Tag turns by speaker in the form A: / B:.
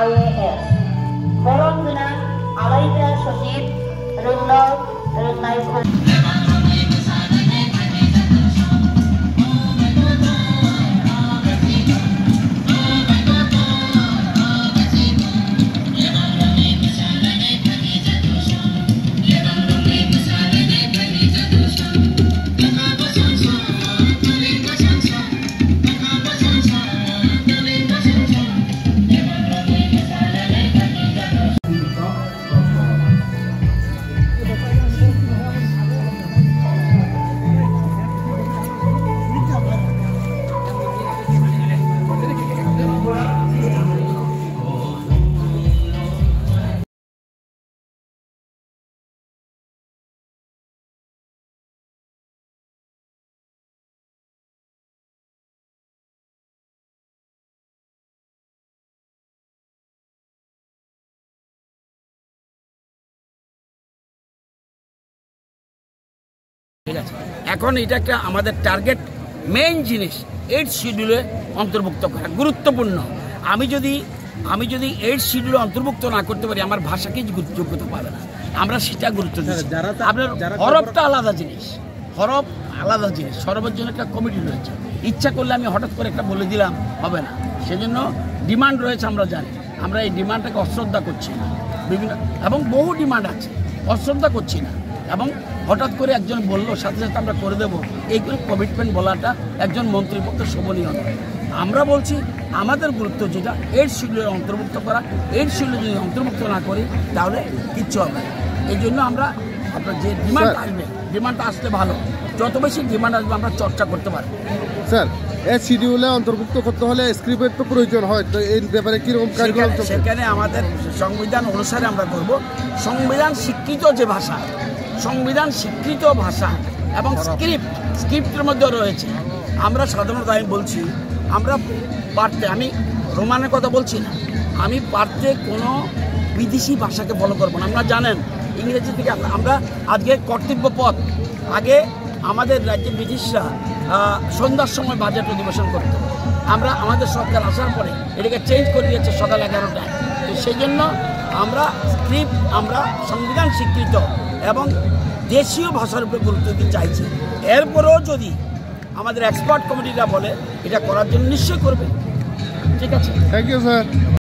A: IAS. Forum dengan Alaida Sosib, Renal, Renai
B: এখন এটা একটা আমাদের টার্গেট মেইন জিনিস 8 শিডিউলে অন্তর্ভুক্ত করা গুরুত্বপূর্ণ। আমি যদি 8 শিডিউলে অন্তর্ভুক্ত না করতে পারি আমার ভাষাকেই যোগ্যতা পাবে না, আমরা সেটা গুরুত্ব দিচ্ছি। আপনার হরফটা আলাদা জিনিস, হরফ আলাদা জিনিস। হরফের জন্য একটা কমিটি রয়েছে, ইচ্ছা করলে আমি হঠাৎ করে একটা বলে দিলাম হবে না, সেজন্য ডিমান্ড রয়েছে। আমরা জানি, আমরা এই ডিমান্ডটাকে অশ্রদ্ধা করছি না, বিভিন্ন এবং বহু ডিমান্ড আছে, অশ্রদ্ধা করছি না। এবং হঠাৎ করে একজন বললো সাথে সাথে আমরা করে দেবো, এইগুলো কমিটমেন্ট বলাটা একজন মন্ত্রীর পক্ষে শোভনীয় নয়। আমরা বলছি আমাদের গুরুত্ব যেটা 8 শিডিউলে অন্তর্ভুক্ত করা। 8 শিডিউলে যদি অন্তর্ভুক্ত না করি তাহলে কিচ্ছু হবে না। এই জন্য আমরা আপনার যে ডিমান্ড আসবে, ডিমান্ডটা আসলে ভালো, যত বেশি ডিমান্ড আসবে আমরা চর্চা করতে পারবো।
C: স্যার, এই শিডিউলে অন্তর্ভুক্ত করতে হলে স্ক্রিপ্টের তো প্রয়োজন হয়, তো এই ব্যাপারে কীরকম কার্যক্রম?
B: সেখানে আমাদের সংবিধান অনুসারে আমরা করব। সংবিধান স্বীকৃত যে ভাষা, সংবিধান স্বীকৃত ভাষা এবং স্ক্রিপ্টের মধ্যে রয়েছে। আমরা সাধারণত আমি বলছি আমরা পারতে, আমি রোমানের কথা বলছি না, আমি পারতে কোনো বিদেশি ভাষাকে ফলো করবো না। আপনারা জানেন ইংরেজি থেকে আমরা আজকে কর্তব্য পথ, আগে আমাদের রাজ্যে ব্রিটিশরা সন্ধ্যার সময় বাজেট অধিবেশন করতো, আমরা আমাদের সরকার আসার পরে এটাকে চেঞ্জ করে দিয়েছে সকাল 11টায়। তো সেই জন্য আমরা স্ক্রিপ্ট, আমরা সংবিধান স্বীকৃত এবং দেশীয় ভাষার উপরে গুরুত্ব দিতে চাইছি। এরপরেও যদি আমাদের এক্সপার্ট কমিটিরা বলে এটা করার জন্য নিশ্চয়ই করবে। ঠিক আছে,
C: থ্যাংক ইউ স্যার।